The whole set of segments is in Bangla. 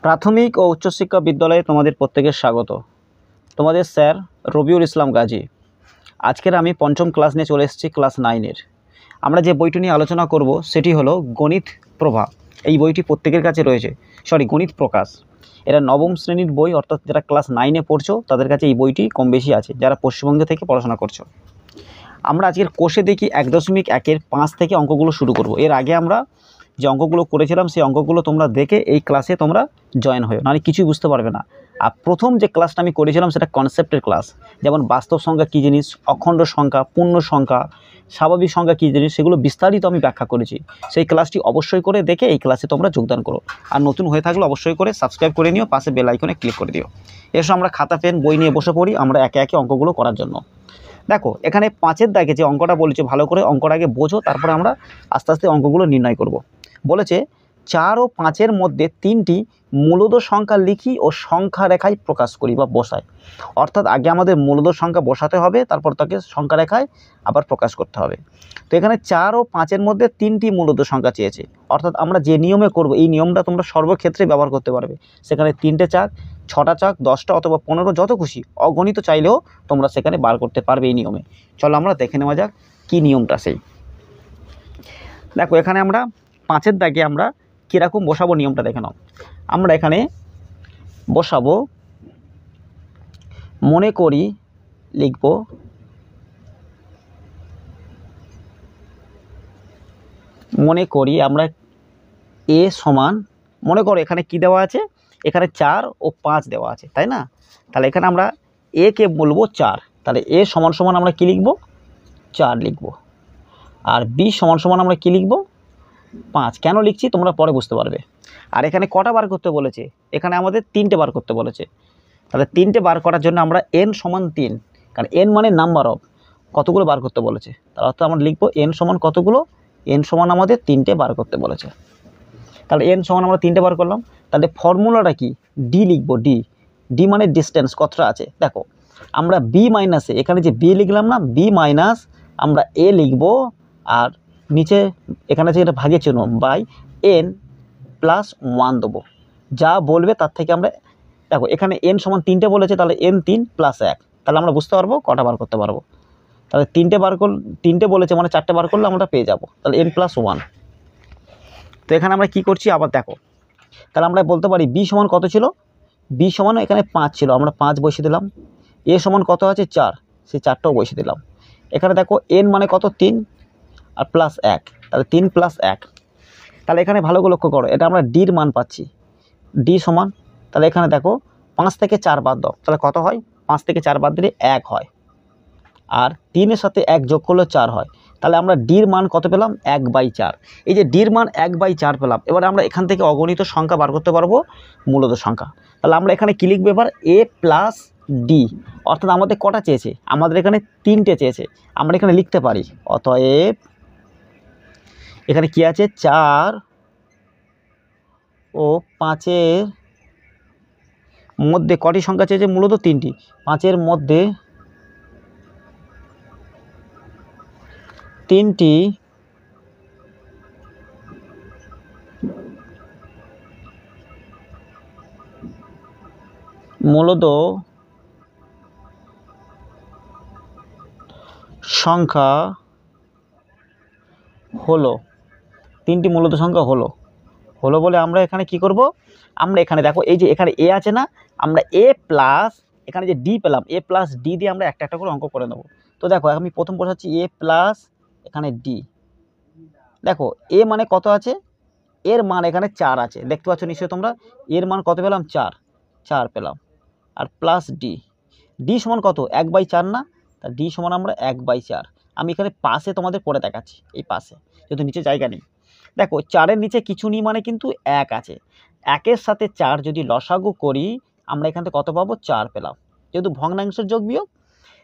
প্রাথমিক ও উচ্চশিক্ষা বিদ্যালয়ে তোমাদের প্রত্যেকের স্বাগত। তোমাদের স্যার রবিউল ইসলাম গাজী। আজকের আমি পঞ্চম ক্লাস নিয়ে চলে এসেছি, ক্লাস 9-এর। আমরা যে বইটি নিয়ে আলোচনা করব সেটি হলো গণিত প্রভা। এই বইটি প্রত্যেকের কাছে রয়েছে, গণিত প্রকাশ। এরা নবম শ্রেণীর বই, অর্থাৎ যারা ক্লাস 9-এ পড়ছো তাদের কাছে এই বইটি কম বেশি আছে, যারা পশ্চিমবঙ্গ থেকে পড়াশোনা করছো। আমরা আজকের কোষে দেখি 1.1-এর 5 থেকে অঙ্কগুলো শুরু করব। এর আগে আমরা যে অঙ্কগুলো করেছিলাম সেই অঙ্কগুলো তোমরা দেখে এই ক্লাসে তোমরা জয়েন হও, নাহলে কিছুই বুঝতে পারবে না। আর প্রথম যে ক্লাসটা আমি করেছিলাম সেটা কনসেপ্টের ক্লাস, যেমন বাস্তব সংখ্যা কী জিনিস, অখণ্ড সংখ্যা, পূর্ণ সংখ্যা, স্বাভাবিক সংখ্যা কী জিনিস, সেগুলো বিস্তারিত আমি ব্যাখ্যা করেছি। সেই ক্লাসটি অবশ্যই করে দেখে এই ক্লাসে তোমরা যোগদান করো। আর নতুন হয়ে থাকলে অবশ্যই করে সাবস্ক্রাইব করে নিও, পাশে বেল আইকনে ক্লিক করে দিও। এসো আমরা খাতা পেন বই নিয়ে বসে পড়ি আমরা একে একে অঙ্কগুলো করার জন্য। দেখো এখানে 5-এর দাগে যে অঙ্কটা বলেছে, ভালো করে অঙ্কটা আগে বোঝো, তারপরে আমরা আস্তে আস্তে অঙ্কগুলো নির্ণয় করব। বলেছে 4 ও 5-এর মধ্যে 3টি মূলদ সংখ্যা লিখি ও সংখ্যা রেখায় প্রকাশ করি বা বসাই। অর্থাৎ আগে আমাদের মূলদ সংখ্যা বসাতে হবে, তারপর তাকে সংখ্যা রেখায় আবার প্রকাশ করতে হবে। তো এখানে 4 ও 5-এর মধ্যে 3টি মূলদ সংখ্যা চেয়েছে। অর্থাৎ আমরা যে নিয়মে করব এই নিয়মটা তোমরা সর্বক্ষেত্রে ব্যবহার করতে পারবে। সেখানে 3টে চাক, 6টা চাক, 10টা অথবা 15, যত খুশি, অগণিত চাইলেও তোমরা সেখানে বার করতে পারবে এই নিয়মে। চলো আমরা দেখে নেওয়া যাক কী নিয়মটা সেই। দেখো এখানে আমরা 5-এর দাগে আমরা কীরকম বসাবো নিয়মটা দেখে নাও। আমরা এখানে বসাবো, মনে করি লিখব আমরা এ সমান, মনে করো এখানে কি দেওয়া আছে, এখানে 4 ও 5 দেওয়া আছে, তাই না? তাহলে এখানে আমরা এ কে বলবো 4, তাহলে এ সমান সমান আমরা কি লিখব, 4 লিখব। আর বি সমান সমান আমরা কি লিখব, 5। কেন লিখছি তোমরা পরে বুঝতে পারবে। আর এখানে কটা বার করতে বলেছে, এখানে আমাদের 3টে বার করতে বলেছে। তাহলে 3টে বার করার জন্য আমরা n সমান 3, কারণ n মানে নাম্বার অফ, কতগুলো বার করতে বলেছে, তার অর্থ আমরা লিখবো n সমান কতগুলো, n সমান আমাদের 3টে বার করতে বলেছে। তাহলে n সমান আমরা 3টে বার করলাম। তাহলে ফর্মুলাটা কি, d লিখব, d মানে ডিস্টেন্স কতটা আছে। দেখো আমরা b মাইনাসে, এখানে যে b লিখলাম না, b মাইনাস আমরা a লিখব, আর নিচে এখানে যে এটা ভাগের চিহ্ন বাই n প্লাস 1 দেবো। যা বলবে তার থেকে আমরা, দেখো এখানে n সমান 3টে বলেছে, তাহলে n 3 প্লাস 1, তাহলে আমরা বুঝতে পারবো কটা বার করতে পারবো। তাহলে 3টে বলেছে মানে 4টে বার করলে আমরা পেয়ে যাব, তাহলে n প্লাস 1। তো এখানে আমরা কি করছি আবার দেখো, তাহলে আমরা বলতে পারি b সমান কত ছিল, b সমান এখানে 5 ছিল, আমরা 5 বসিয়ে দিলাম। a সমান কত আছে 4, সেই 4টাও বসিয়ে দিলাম। এখানে দেখো n মানে কত 3 আর প্লাস 1, তাহলে 3 প্লাস 1। তাহলে এখানে ভালো করে লক্ষ্য করো, এটা আমরা ডির মান পাচ্ছি, ডি সমান, তাহলে এখানে দেখো 5 থেকে 4 বাদ দাও, তাহলে কত হয়, 5 থেকে 4 বাদ দিলে 1 হয়, আর 3-এর সাথে 1 যোগ করলে 4 হয়। তাহলে আমরা ডির মান কত পেলাম, 1/4। এই যে ডির মান 1/4 পেলাম, এবার আমরা এখান থেকে অগণিত সংখ্যা বার করতে পারবো, মূলদ সংখ্যা। তাহলে আমরা এখানে কী লিখবো এবার, a প্লাস ডি, অর্থাৎ আমাদের কটা চেয়েছে, আমাদের এখানে 3টে চেয়েছে। আমরা এখানে লিখতে পারি অতএব এখানে কি আছে, 4 ও 5-এর মধ্যে কটি সংখ্যা চেয়েছে, মূলত 3টি। 5-এর মধ্যে 3টি মূলদ সংখ্যা হলো, 3টি মূলদ সংখ্যা হলো বলে আমরা এখানে কি করব, আমরা এখানে দেখো এই যে এখানে a আছে না, আমরা a প্লাস এখানে যে d পেলাম, a প্লাস d দিয়ে আমরা একটা একটা করে অঙ্ক করে নেব। তো দেখো আমি প্রথম বসাচ্ছি a প্লাস এখানে d। দেখো a মানে কত আছে, এর মান এখানে 4 আছে, দেখতে পাচ্ছ নিশ্চয়ই তোমরা, এর মান কত পেলাম, 4 পেলাম, আর প্লাস d সমান কত, 1/4 না, তা d সমান আমরা 1/4। আমি এখানে পাশে তোমাদের পরে দেখাচ্ছি, এই পাশে, যেহেতু নিচে জায়গা নেই। দেখো 4-এর নিচে কিছু নেই মানে কিন্তু 1 আছে, 1-এর সাথে 4 যদি লসাগু করি আমরা এখান থেকে কত পাবো, 4 পেলাম। যেহেতু ভগ্নাংশের যোগ বিয়োগ,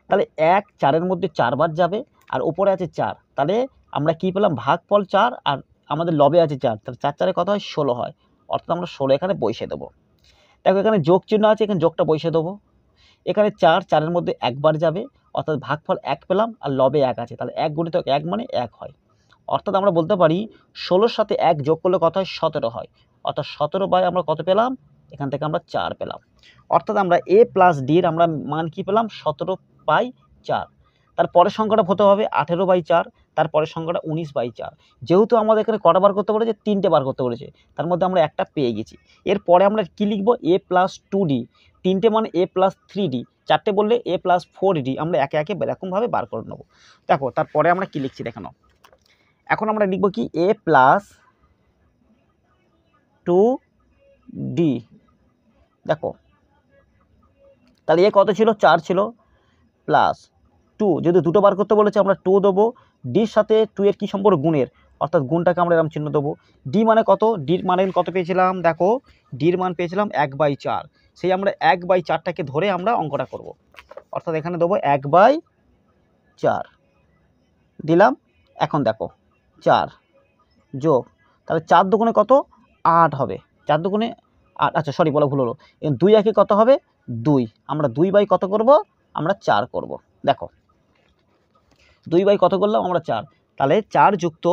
তাহলে 1 4-এর মধ্যে 4 বার যাবে, আর উপরে আছে 4, তাহলে আমরা কি পেলাম, ভাগফল 4, আর আমাদের লবে আছে 4, তাহলে 4 কত হয়, 16 হয়। অর্থাৎ আমরা 16 এখানে বসিয়ে দেবো। দেখো এখানে যোগ চিহ্ন আছে, এখানে যোগটা বসিয়ে দেবো। এখানে 4-4-এর মধ্যে 1 বার যাবে, অর্থাৎ ভাগফল 1 পেলাম, আর লবে 1 আছে, তাহলে 1 গুণিতক 1 মানে 1 হয়। অর্থাৎ আমরা বলতে পারি 16-র সাথে 1 যোগ করলে কত হয়, 17 হয়। অর্থাৎ 17 বাই আমরা কত পেলাম, এখান থেকে আমরা 4 পেলাম। অর্থাৎ আমরা a প্লাস ডির আমরা মান কি পেলাম 17/4। তার পরের সংখ্যাটা হতে হবে 18/4, তার পরের সংখ্যাটা 19/4। যেহেতু আমাদের এখানে কটা বার করতে বলেছে, 3টে বার করতে বলেছে, তার মধ্যে আমরা একটা পেয়ে গেছি। এরপরে আমরা কি লিখব, a প্লাস 2d, 3টে মানে a প্লাস 3d, 4টে বললে a প্লাস 4d। আমরা একে একে এরকমভাবে বার করে নেব। দেখো তারপরে আমরা কি লিখছি দেখে নাও। এখন আমরা লিখব কি a প্লাস 2d। দেখো তাহলে এ কত ছিল, 4 ছিল, প্লাস 2, যেহেতু দুটো বার করতে বলেছে আমরা 2 দেবো। ডির সাথে 2 এর কী সম্পর্ক, গুণের, অর্থাৎ গুণটাকে আমরা এরকম চিহ্ন দেবো। ডি মানে কত, ডির মানে কত পেয়েছিলাম, দেখো ডির মান পেয়েছিলাম 1/4। সেই আমরা 1/4টাকে ধরে আমরা অঙ্কটা করব, অর্থাৎ এখানে দেবো 1/4 দিলাম। এখন দেখো 4 যোগ, তাহলে 4 দুগুণে কত, 8 হবে, 4 দুগুণে 8, আচ্ছা সরি বলা ভুল হলো, 2 একে কত হবে 2, আমরা 2 কত করব, আমরা 4 করব। দেখো 2 কত করলাম আমরা 4, তাহলে 4 যুক্ত,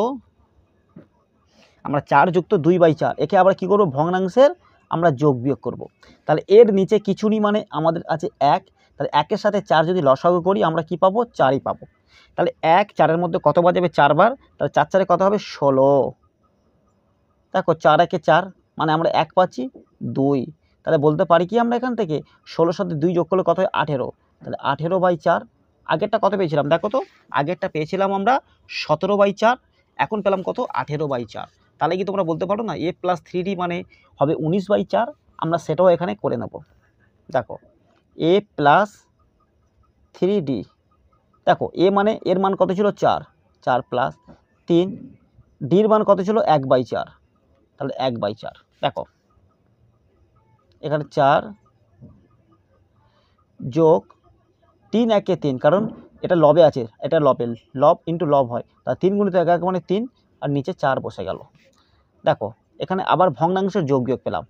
আমরা 4 যুক্ত 2/4, একে আবার কি করব, ভগ্নাংশের আমরা যোগ বিয়োগ করব। তাহলে এর নিচে কিছু নেই মানে আমাদের আছে 1, তাহলে 1-এর সাথে 4 যদি লসাগু করি আমরা কি পাবো, 4ই পাবো। তাহলে 1 4-এর মধ্যে কতবার যাবে, 4 বার, তাহলে 4 4-এ কত হবে 16। দেখো 4 1-এ 4 মানে আমরা 1 পাচ্ছি 2, তাহলে বলতে পারি কি আমরা এখান থেকে 16 সাথে 2 যোগ করলে কত হয় 18, তাহলে 18/4। আগেরটা কত পেয়েছিলাম দেখো তো, আগেরটা পেয়েছিলাম আমরা 17/4, এখন পেলাম কত 18/4। তাহলে কি তোমরা বলতে পারো না a প্লাস 3d মানে হবে 19/4, আমরা সেটাও এখানে করে নেব। দেখো a প্লাস 3d, দেখো a মানে এর মান কত ছিল 4, 4 প্লাস 3, ডির মান কত ছিল 1/4, তাহলে 1/4। দেখো এখানে 4 যোগ 3 1-এ 3, কারণ এটা লবে আছে, এটা লবে, লব ইন্টু লব হয়, তা 3 গুণিত 1 মানে 3, আর নিচে 4 বসে গেল। দেখো এখানে আবার ভগ্নাংশের যোগ বিয়োগ পেলাম,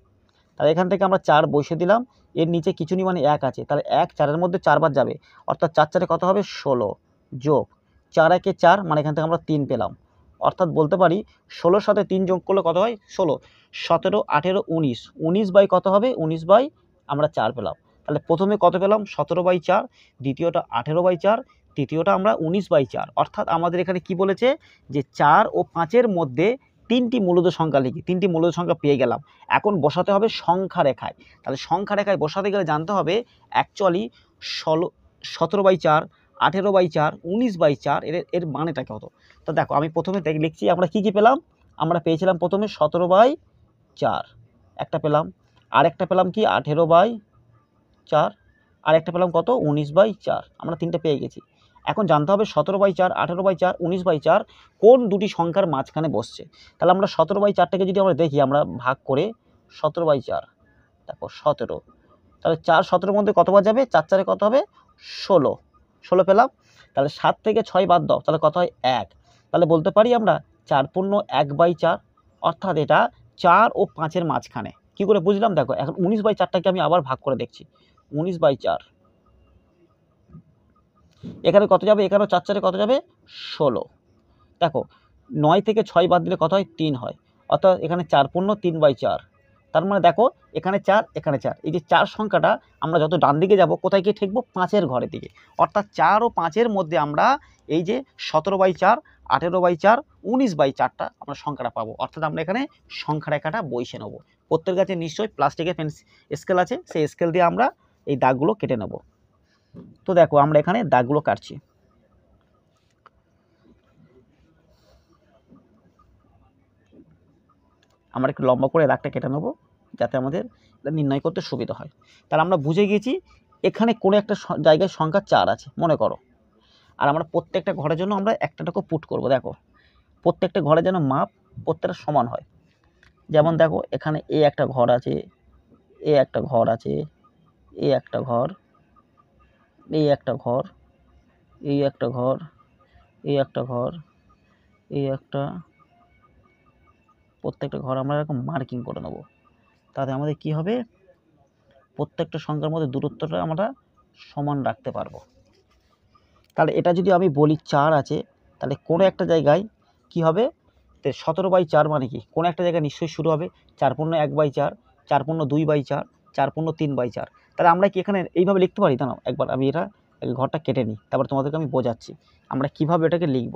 তাহলে এখান থেকে আমরা 4 বসিয়ে দিলাম, এর নিচে কিছু নেই মানে 1 আছে, তাহলে 1 4-এর মধ্যে 4 বার যাবে, অর্থাৎ 4 4-এ কত হবে 16 যোগ 4 1-এ 4 মানে এখান থেকে আমরা 3 পেলাম, অর্থাৎ বলতে পারি 16-র সাথে 3 যোগ করলে কত হয় 16, 17 18 19, 19 কত হবে 19 আমরা 4 পেলাম। তাহলে প্রথমে কত পেলাম 17/4, দ্বিতীয়টা 18/4, তৃতীয়টা আমরা 19/4। অর্থাৎ আমাদের এখানে কি বলেছে যে 4 ও 5-এর মধ্যে 3টি মূলদ সংখ্যা লিখি, 3টি মূলদ সংখ্যা পেয়ে গেলাম। এখন বসাতে হবে সংখ্যা রেখায়, তাহলে সংখ্যা রেখায় বসাতে গেলে জানতে হবে অ্যাকচুয়ালি 17/4, 18/4, 19/4 এর মানেটা কত। তো দেখো আমি প্রথমে লিখছি আমরা কি পেলাম, আমরা পেয়েছিলাম প্রথমে 17/4 একটা পেলাম, আর একটা পেলাম কি 18/4, আর একটা পেলাম কত 19/4, আমরা 3টে পেয়ে গেছি। এখন জানতে হবে 17/4, 18/4, 19/4 কোন দুটি সংখ্যার মাঝখানে বসছে। তাহলে আমরা 17/4টাকে যদি আমরা দেখি, আমরা ভাগ করে 17/4, দেখো 17, তাহলে 4 17-এর মধ্যে কতবার যাবে, 4 4-এ কত হবে 16, 16 পেলাম। তাহলে 7 থেকে 6 বাদ দাও, তাহলে কত হয় 1, তাহলে বলতে পারি আমরা 4 পূর্ণ 1/4, অর্থাৎ এটা 4 ও 5-এর মাঝখানে। কি করে বুঝলাম, দেখো এখন 19/4টাকে আমি আবার ভাগ করে দেখছি, 19/4 এখানে কত যাবে, এখানেও 4 4-এ কত যাবে 16। দেখো 9 থেকে 6 বাদ দিলে কত হয় 3 হয়, অর্থাৎ এখানে 4 পূর্ণ 3/4, তার মানে দেখো এখানে 4 এখানে 4, এই যে 4 সংখ্যাটা আমরা যত ডান দিকে যাব কোথায় গিয়ে ঠেকবো 5-এর ঘরের দিকে, অর্থাৎ 4 ও 5-এর মধ্যে আমরা এই যে 17/4, 18/4, 19/4টা আমরা সংখ্যাটা পাবো। অর্থাৎ আমরা এখানে সংখ্যা রেখাটা বসিয়ে নেব। প্রত্যেকের কাছে নিশ্চয়ই প্লাস্টিকের স্কেল আছে, সেই স্কেল দিয়ে আমরা এই দাগগুলো কেটে নেব। তো দেখো আমরা এখানে দাগগুলো কাটছি। আমরা একটু লম্বা করে দাগটা কেটে নেব যাতে আমাদের নির্ণয় করতে সুবিধা হয়। তাহলে আমরা বুঝে গেছি এখানে কোনো একটা জায়গায় সংখ্যা 4 আছে মনে করো, আর আমরা প্রত্যেকটা ঘরের জন্য আমরা একটা পুট করব। দেখো প্রত্যেকটা ঘরের যেন মাপ প্রত্যেকটা সমান হয়। যেমন দেখো এখানে এ একটা ঘর আছে, এ একটা ঘর আছে, এ একটা ঘর, এই একটা ঘর, এই একটা ঘর, এই একটা ঘর, এই একটা, প্রত্যেকটা ঘর আমরা এরকম মার্কিং করে নেব। তাতে আমাদের কি হবে, প্রত্যেকটা সংখ্যার মধ্যে দূরত্বটা আমরা সমান রাখতে পারবো। তাহলে এটা যদি আমি বলি 4 আছে, তাহলে কোনো একটা জায়গায় কি হবে, 17/4 মানে কি কোনো একটা জায়গায় নিশ্চয়ই শুরু হবে 4 পূর্ণ 1/4, 4×2/4, 4×3/4। তাহলে আমরা কি এখানে এইভাবে লিখতে পারি? দাঁড়াও একবার আমি এটা ঘরটা কেটে নিই, তারপর তোমাদেরকে আমি বোঝাচ্ছি আমরা কিভাবে এটাকে লিখব।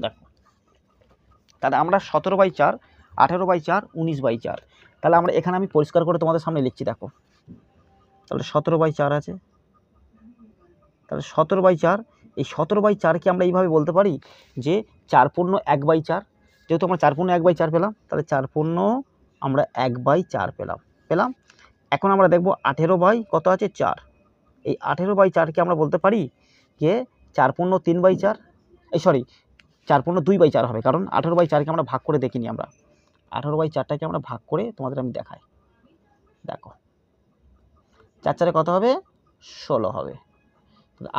দেখো, তাহলে আমরা 17/4, 18/4, 19/4। তাহলে আমরা এখানে আমি পরিষ্কার করে তোমাদের সামনে লিখছি। দেখো, তাহলে 17/4 আছে। তাহলে 17/4, এই 17/4কে আমরা এইভাবে বলতে পারি যে 4×1/4। যেহেতু আমরা 4×1/4 পেলাম, তাহলে 4× আমরা 1/4 পেলাম। এখন আমরা দেখব 18 কত আছে 4। এই 18/4কে আমরা বলতে পারি যে 4×3/4, এই সরি 4×2/4 হবে, কারণ 18/4কে আমরা ভাগ করে দেখিনি। আমরা 18/4টাকে আমরা ভাগ করে তোমাদের আমি দেখাই। দেখো, 4×4 কত হবে? 16 হবে।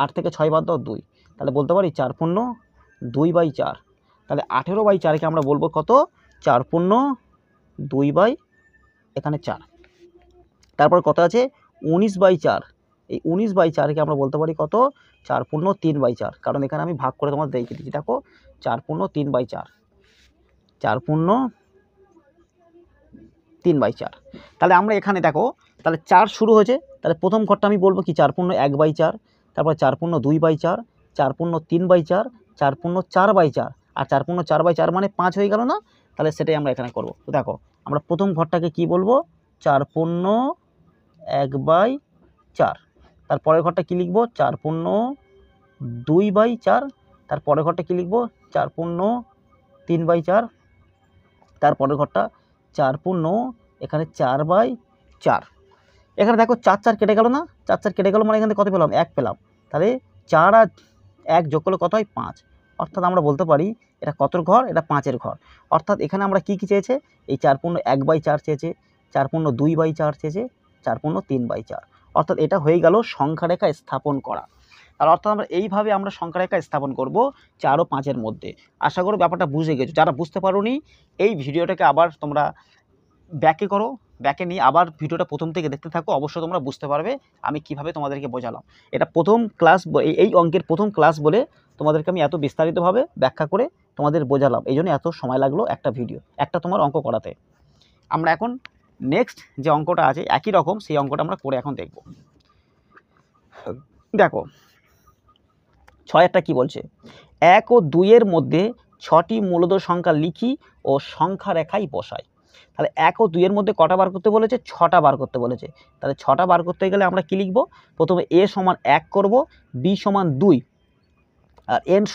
8 থেকে 6 বাদ দাও 2, তাহলে বলতে পারি 4×2/4। তাহলে 18/4কে আমরা বলবো কত? 4×2/4। তারপর কত আছে? 19/4। এই 19/4কে আমরা বলতে পারি কত? 4×3/4, কারণ এখানে আমি ভাগ করে তোমাদের দেখিয়ে দিচ্ছি। দেখো, 4×3/4, 4×3/4। তাহলে আমরা এখানে দেখো, তাহলে 4 শুরু হয়েছে, তাহলে প্রথম ঘরটা আমি বলবো কি 4×1/4, তারপর 4×2/4, 4×3/4, 4×4/4, আর 4×4/4 মানে 5 হয়ে গেল না? তাহলে সেটাই আমরা এখানে করব। তো দেখো, আমরা প্রথম ঘরটাকে কি বলবো? 4×1/4। তারপরের ঘরটা কি লিখবো? 4×2/4। তারপরের ঘরটা কি লিখবো? 4×3/4। তারপরের ঘরটা 4× এখানে 4/4। এখানে দেখো 4 কেটে গেল না? 4 কেটে গেল মানে এখানে কত পেলাম? 1 পেলাম। তাহলে 4 আর 1 যোগ করলে কত হয়? 5। অর্থাৎ আমরা বলতে পারি এটা কতর ঘর? এটা 5-এর ঘর। অর্থাৎ এখানে আমরা কি চেয়েছে? এই 4×1/4 চেয়েছে, 4×2/4 চেয়েছে, 4×3/4। অর্থাৎ এটা হয়ে গেল সংখ্যা রেখা স্থাপন করা। আর অর্থাৎ আমরা এইভাবে আমরা সংখ্যা রেখা স্থাপন করব 4 ও 5-এর মধ্যে। আশা করি ব্যাপারটা বুঝে গেছো। যারা বুঝতে পারোনি, এই ভিডিওটাকে আবার তোমরা ব্যাকে করো, ব্যাকে নিয়ে আবার ভিডিওটা প্রথম থেকে দেখতে থাকো। অবশ্যই তোমরা বুঝতে পারবে আমি কিভাবে তোমাদেরকে বোঝালাম। এটা প্রথম ক্লাস, এই অঙ্কের প্রথম ক্লাস বলে তোমাদেরকে আমি এত বিস্তারিতভাবে ব্যাখ্যা করে তোমাদের বোঝালাম। এই জন্য এত সময় লাগলো একটা ভিডিও, একটা তোমার অঙ্ক করাতে। আমরা এখন নেক্সট যে অঙ্কটা আছে একই রকম, সেই অঙ্কটা আমরা করে এখন দেখব। দেখো, 6-একটা কি বলছে? 1 ও 2-এর মধ্যে 6টি মূলদ সংখ্যা লিখি ও সংখ্যা রেখায় বসাই। তাহলে 1 ও 2-এর মধ্যে কটা বার করতে বলেছে? 6টা বার করতে বলেছে। তাহলে 6টা বার করতে গেলে আমরা কি লিখব? প্রথমে a = 1 করব, b = 2, আর n =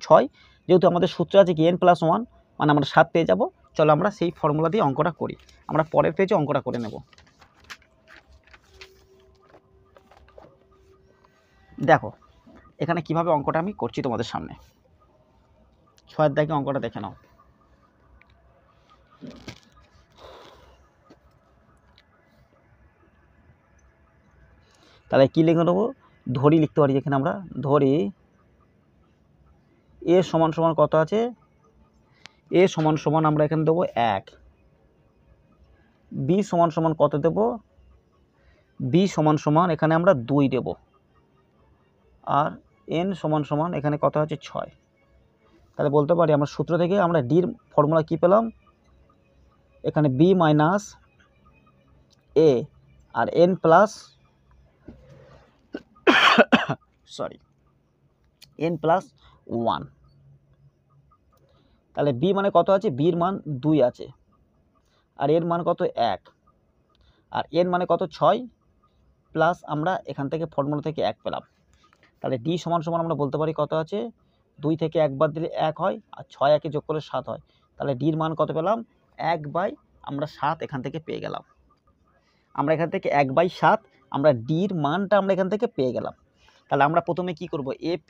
6। যেহেতু আমাদের সূত্র আছে কি n+1 মানে আমরা 7 পেয়ে যাব। চলো আমরা সেই ফর্মুলা দিয়ে অঙ্কটা করি। আমরা পরের পেজে অঙ্কটা করে নেব। দেখো, এখানে কিভাবে অঙ্কটা আমি করছি তোমাদের সামনে। 6-এর দাগে অঙ্কটা দেখে নাও। তাহলে কি লিখে নেবো? ধরি লিখতে পারি এখানে আমরা। ধরি a = কত আছে? a = আমরা এখানে দেবো 1। b = কত দেব? b = এখানে আমরা 2 দেব। আর n = এখানে কত আছে? 6। তাহলে বলতে পারি আমরা সূত্র থেকে আমরা ডির ফর্মুলা কি পেলাম? এখানে b - a আর n প্লাস n+1। তাহলে b মানে কত আছে? b এর মান 2 আছে, আর এর মান কত? 1, আর n মানে কত? 6 প্লাস আমরা এখান থেকে ফর্মুলা থেকে 1 পেলাম। তাহলে d = আমরা বলতে পারি কত আছে? 2 থেকে 1 বাদ দিলে 1 হয়, আর 6 1 যোগ করলে 7 হয়। তাহলে ডির মান কত পেলাম? 1/7 এখান থেকে পেয়ে গেলাম। আমরা এখান থেকে 1/7 আমরা ডির মানটা আমরা এখান থেকে পেয়ে গেলাম। তাহলে আমরা প্রথমে কি করব? a +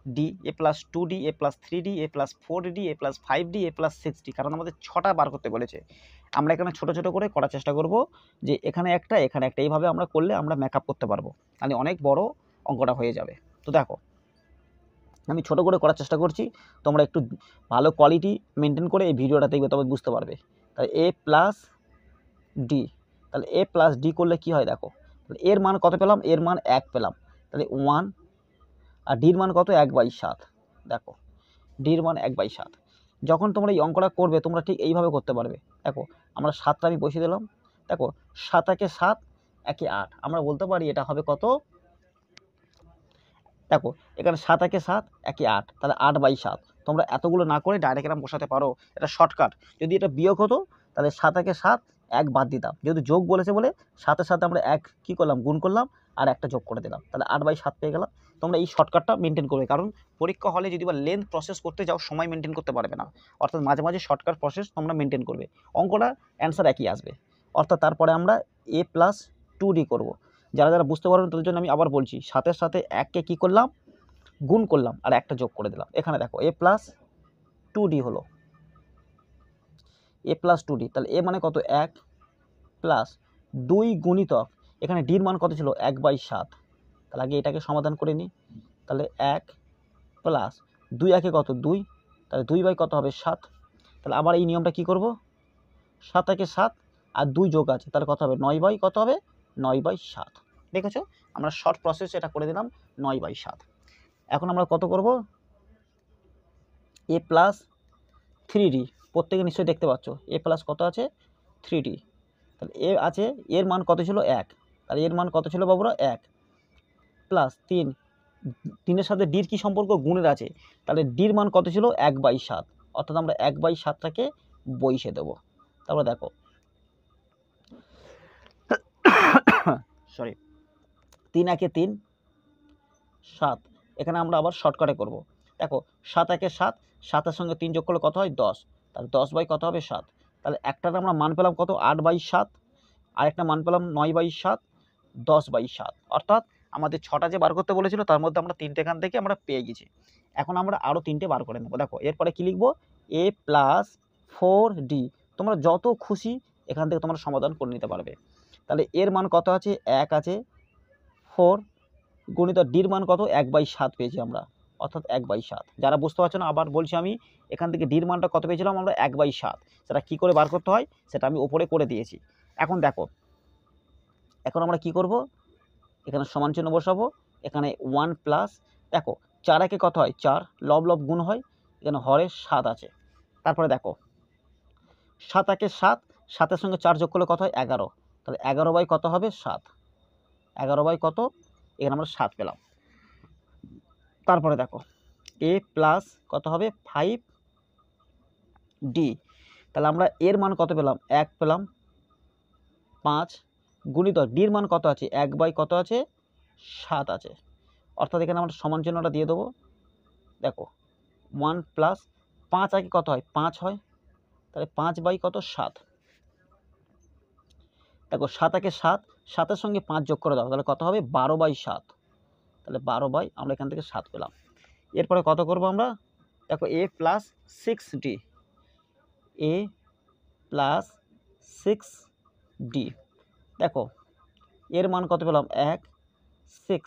d, a + 2d, a + 3d, a + 4d, a + 5d, a + 6d, কারণ আমাদের 6টা বার করতে বলেছে। আমরা এখানে ছোট ছোট করে করার চেষ্টা করব, যে এখানে একটা এখানে একটা, এইভাবে আমরা করলে আমরা মেকআপ করতে পারবো, মানে অনেক বড় অঙ্কটা হয়ে যাবে। তো দেখো, আমি ছোট করে করার চেষ্টা করছি, তোমরা একটু ভালো কোয়ালিটি মেনটেন করে এই ভিডিওটা দেখবে, তবে বুঝতে পারবে। তাহলে a + d, তাহলে a + d করলে কি হয়? দেখো, এর মান কত পেলাম? এর মান 1 পেলাম। তাহলে 1, আর ডির মান কত? 1/7। দেখো, ডির মান 1/7। যখন তোমরা এই অঙ্কটা করবে তোমরা ঠিক এইভাবে করতে পারবে। দেখো আমরা 7টা আমি বসিয়ে দিলাম। দেখো 7 একে 7, একে 8, আমরা বলতে পারি এটা হবে কত। দেখো এখানে 7 একে 7, একে 8, তাহলে 8/7। তোমরা এতগুলো না করে ডাইরেক্ট এরকম বসাতে পারো, এটা শর্টকাট। যদি এটা বিয়োগ হতো তাহলে 7 একে 7, 1 বাদ দিতাম। যেহেতু যোগ বলেছে বলে 7-এর সাথে আমরা 1 কী করলাম, গুণ করলাম, আর একটা যোগ করে দিলাম, তাহলে 8/7 পেয়ে গেলাম। তোমরা এই শর্টকাটটা মেনটেন করবে, কারণ পরীক্ষা হলে যদি বা লেন্থ প্রসেস করতে যাও সময় মেনটেন করতে পারবে না। অর্থাৎ মাঝে মাঝে শর্টকাট প্রসেস তোমরা মেনটেন করবে, অঙ্কটা অ্যান্সার একই আসবে। অর্থাৎ তারপরে আমরা a+2d করব। যারা যারা বুঝতে পারবেন তাদের জন্য আমি আবার বলছি, 7-এর সাথে 1কে কী করলাম, গুণ করলাম, আর একটা যোগ করে দিলাম। এখানে দেখো a+2d হলো, a+2d, তাহলে এ মানে কত, 1 প্লাস 2 গুণিতক, এখানে ডির মান কত ছিল, 1/7। তাহলে আগে এটাকে সমাধান করে নিই। তাহলে 1 প্লাস 2 একে কত, 2, তাহলে 2 কত হবে, 7। তাহলে আবার এই নিয়মটা কি করব, 7 একে 7 আর 2 যোগ আছে, তাহলে কত হবে, 9 কত হবে, 9/7। দেখেছো, আমরা শর্ট প্রসেস এটা করে দিলাম, 9/7। এখন আমরা কত করব, a+3d, প্রত্যেকে নিশ্চয়ই দেখতে পাচ্ছ a প্লাস কত আছে, 3d। তাহলে এ আছে, এর মান কত ছিল, 1, তাহলে এর মান কত ছিল বাবুরা, 1 প্লাস 3, 3-এর সাথে ডির কি সম্পর্ক, গুণের আছে, তাহলে ডির মান কত ছিল, 1/7। অর্থাৎ আমরা 1/7টাকে বসিয়ে দেবো। তারপর দেখো সরি, 3 একে 3, 7, এখানে আমরা আবার শর্টকাটে করব। দেখো 7 একে 7, 7-এর সঙ্গে 3 যোগ করলে কত হয়, 10, তাহলে 10 কত হবে, 7। তাহলে একটার আমরা মান পেলাম কত, 8/7, আর একটা মান পেলাম 9/7, 10/7। অর্থাৎ আমাদের 6টা যে বার করতে বলেছিল তার মধ্যে আমরা 3টে এখান থেকে আমরা পেয়ে গেছি। এখন আমরা আরও 3টে বার করে নেব। দেখো এরপরে কি লিখবো, a+4d। তোমরা যত খুশি এখান থেকে তোমরা সমাধান করে নিতে পারবে। তাহলে এর মান কত আছে, 1 আছে, 4 গুণিত ডির মান কত, 1/7 পেয়েছি আমরা, অর্থাৎ 1/7। যারা বুঝতে পারছো না আবার বলছি আমি, এখান থেকে ডির মানটা কত পেয়েছিলাম আমরা, 1/7। সেটা কি করে বার করতে হয় সেটা আমি উপরে করে দিয়েছি। এখন দেখো, এখন আমরা কি করব, এখানে সমান চিহ্ন বসাবো, এখানে 1 প্লাস, দেখো 4 একে কত হয়, 4, লব লব গুণ হয়, এখানে হরে 7 আছে। তারপরে দেখো 7 একে 7, 7-এর সঙ্গে 4 যোগ করলে কত হয়, 11, তাহলে 11 কত হবে, 7, 11 কত, এখানে আমরা 7 পেলাম। তারপরে দেখো a প্লাস কত হবে, 5d, তাহলে আমরা এর মান কত পেলাম, 1 পেলাম, 5 গুণিত ডির মান কত আছে, 1 কত আছে, 7 আছে। অর্থাৎ এখানে আমরা সমান চিহ্নটা দিয়ে দেবো। দেখো 1 প্লাস 5 আগে কত হয়, 5 হয়, তাহলে 5 কত, 7। দেখো 7 একে 7, 7-এর সঙ্গে 5 যোগ করে দাও, তাহলে কত হবে, 12/7। তাহলে 12 আমরা এখান থেকে 7 পেলাম। এরপরে কত করব আমরা, দেখো a+6d, a+6d, দেখো এর মান কত পেলাম, 1, 6,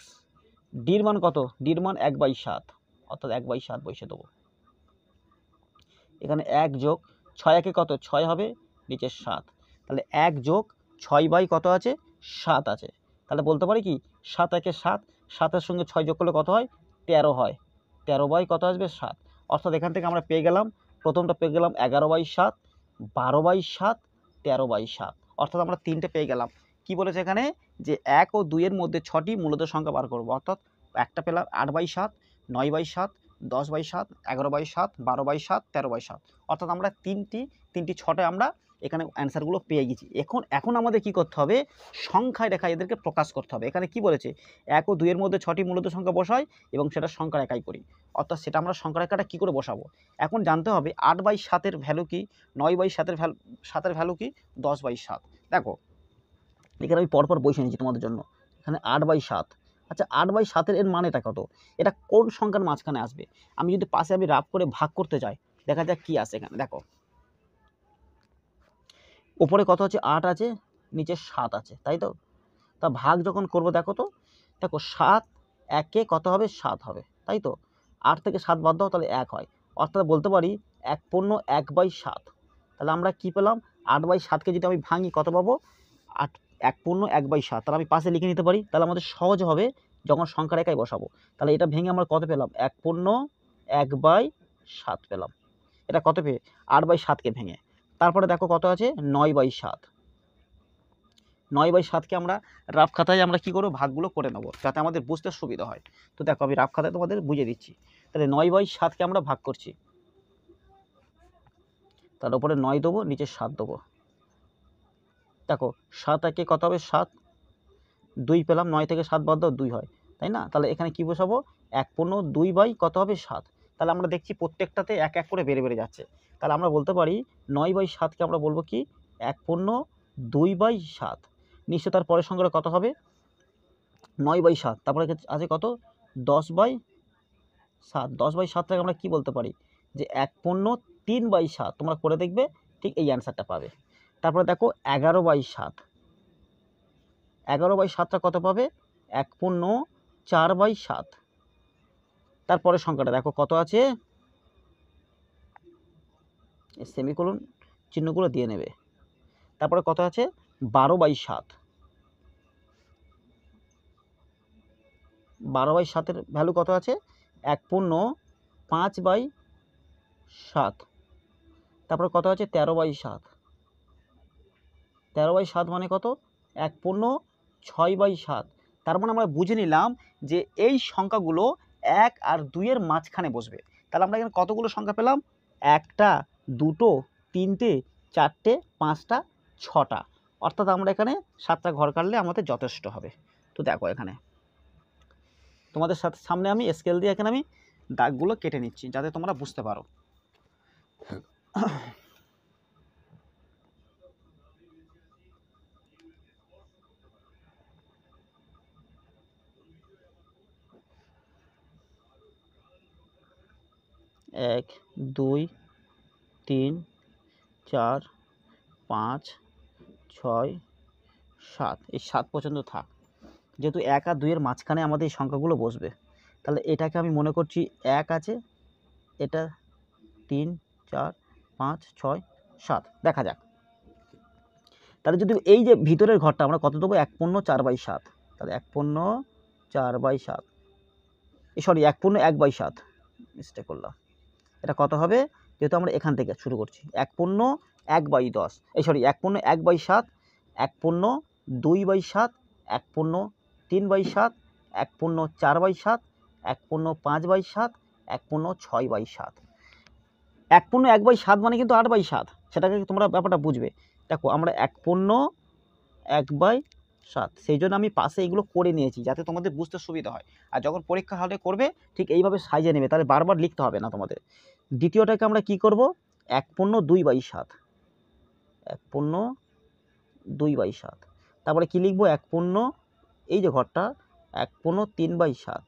ডির মান কত, ডির মান 1/7, অর্থাৎ 1/7 বসিয়ে দেবো। এখানে 1 যোগ 6 একে কত, 6 হবে, নিচে 7, তাহলে 1 যোগ 6 কত আছে, 7 আছে। তাহলে বলতে পারি কি, 7 একে 7, 7-এর সঙ্গে 6 যোগ করলে কত হয়, 13 হয়, 13 কত আসবে, 7। অর্থাৎ এখান থেকে আমরা পেয়ে গেলাম, প্রথমটা পেয়ে গেলাম 11/7, 12/7, 13/7। অর্থাৎ আমরা 3টে পেয়ে গেলাম। কি বলেছে এখানে, যে 1 ও 2 এর মধ্যে 6টি মূলদের সংখ্যা বার করবো। অর্থাৎ একটা পেলাম 8/7, 9/7, 10/7, 11/7, 12/7, 13/7। অর্থাৎ আমরা তিনটি 6টে আমরা এখানে অ্যান্সারগুলো পেয়ে গেছি। এখন আমাদের কি করতে হবে, সংখ্যায় রেখা এদেরকে প্রকাশ করতে হবে। এখানে কি বলেছে, 1 ও 2 এর মধ্যে 6টি মূলত সংখ্যা বসাই এবং সেটা সংখ্যা রেখায় করি। অর্থাৎ সেটা আমরা সংখ্যা রেখাটা কী করে বসাবো, এখন জানতে হবে 8/7-এর ভ্যালু কি, 9/7-এর ভ্যালু কি, 10/7। দেখো এখানে আমি পরপর বসে নিয়েছি তোমাদের জন্য। এখানে 8/7, আচ্ছা 8/7-এর এর মানেটা কত, এটা কোন সংখ্যার মাঝখানে আসবে। আমি যদি পাশে আমি রাফ করে ভাগ করতে যাই, দেখা যাক কি আসে। এখানে দেখো উপরে কত আছে, 8 আছে, নিচে 7 আছে, তাই তো। তা ভাগ যখন করব, দেখো 7 1-এ কত হবে, 7 হবে, তাই তো। 8 থেকে 7 বাদ দাও, তাহলে 1 হয়। অর্থাৎ বলতে পারি 1/7। তাহলে আমরা কি পেলাম, 8/7কে যদি আমি ভাঙি কত পাবো, 1/7। তাহলে আমি পাশে লিখে নিতে পারি, তাহলে আমাদের সহজ হবে যখন সংখ্যা রেখায় বসাবো। তাহলে এটা ভেঙে আমরা কত পেলাম, 1/7 পেলাম। এটা কত পেয়ে 8/7কে ভেঙে। তারপরে দেখো কত আছে 9/7। 9/7কে আমরা রাফ খাতায় আমরা কী করবো ভাগগুলো করে নেবো যাতে আমাদের বুঝতে সুবিধা হয়। তো দেখো আমি রাফ খাতায় তোমাদের বুঝিয়ে দিচ্ছি। তাহলে 9/7কে আমরা ভাগ করছি, তার উপরে 9 দেবো, নিচে 7 দেবো। দেখো 7 একে কত হবে 7, 2 পেলাম, 9 থেকে 7 বাদ দাও 2 হয়, তাই না? তাহলে এখানে কী বসাবো 1/2 কত হবে 7। তাহলে আমরা দেখছি প্রত্যেকটাতে এক এক করে বেড়ে বেড়ে যাচ্ছে। তাহলে আমরা বলতে পারি 9/7কে আমরা বলবো কি 1/2/7। নিশ্চয় তার পরের সংখ্যাটা কত হবে 9/7, তারপরে আছে কত 10/7। 10/7টাকে আমরা কি বলতে পারি যে 1/3/7। তোমরা করে দেখবে ঠিক এই অ্যান্সারটা পাবে। তারপরে দেখো 11/7। 11/7টা কত পাবে 1/4/7। তারপরে সংখ্যাটা দেখো কত আছে, সেমিকোলন চিহ্নগুলো দিয়ে নেবে। তারপরে কত আছে 12/7। 12/7-এর ভ্যালু কত আছে 1/5/7। তারপরে কত আছে 13/7। 13/7 মানে কত 1/6/7। তার মানে আমরা বুঝে নিলাম যে এই সংখ্যাগুলো 1 আর 2-এর মাঝখানে বসবে। তাহলে আমরা এখানে কতগুলো সংখ্যা পেলাম 1টা, 2টো, 3টে, 4টে, 5টা, 6টা। অর্থাৎ আমরা এখানে 7টা ঘর কাটলে আমাদের যথেষ্ট হবে। তো দেখো এখানে তোমাদের সামনে আমি স্কেল দিয়ে এখানে আমি দাগগুলো কেটে নিচ্ছি যাতে তোমরা বুঝতে পারো। 1 2 3 4 5 6 7, এই 7 পর্যন্ত থাক। যেহেতু 1 আর 2-এর মাঝখানে আমাদের এই সংখ্যাগুলো বসবে, তাহলে এটাকে আমি মনে করছি 1 আছে, এটা 3 4 5 6 7। দেখা যাক তাহলে যদি এই যে ভিতরের ঘরটা আমরা কত দেবো 1/4/7। তাহলে 1/4/7, সরি 1/1/7, মিস্টেক করলাম। এটা কত হবে যেহেতু আমরা এখান থেকে শুরু করছি 1/1/10, এই সরি 1/1/7, 1/2/7, 1/3/7, 1/4/7, 1/5/7, 1/6/7। 1/1/7 মানে কিন্তু 8/7, সেটাকে তোমরা ব্যাপারটা বুঝবে। দেখো আমরা 1/1/7, সেই জন্য আমি পাশে এগুলো করে নিয়েছি যাতে তোমাদের বুঝতে সুবিধা হয়। আর যখন পরীক্ষা হলে করবে ঠিক এইভাবে সাজিয়ে নেবে, তাহলে বারবার লিখতে হবে না তোমাদের। দ্বিতীয়টাকে আমরা কি করব 1/2/7। 1/2/7, তারপরে কি লিখবো 1/, এই যে ঘরটা 1/3/7।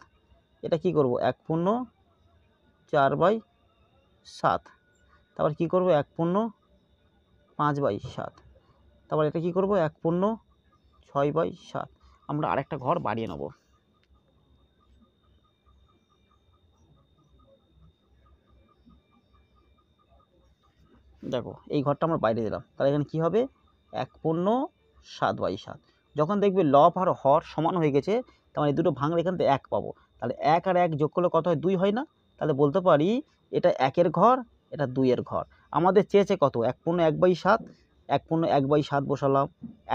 এটা কি করব 1/4/7। তারপর কি করব 1/5/7। তারপর এটা কি করব 1/6/7। আমরা আরেকটা ঘর বাড়িয়ে নেব। দেখো এই ঘরটা আমরা বাইরে দিলাম, তাহলে এখানে কি হবে 1/7/7। যখন দেখবে লব আর হর সমান হয়ে গেছে, তার মানে দুটো ভাঙলে এখান থেকে 1 পাবো। তাহলে 1 আর 1 যোগ করলে কত হয় 2 হয় না? তাহলে বলতে পারি এটা 1-এর ঘর, এটা 2-এর ঘর। আমাদের চেয়েছে কত 1/1/7, 1/1/7 বসালাম,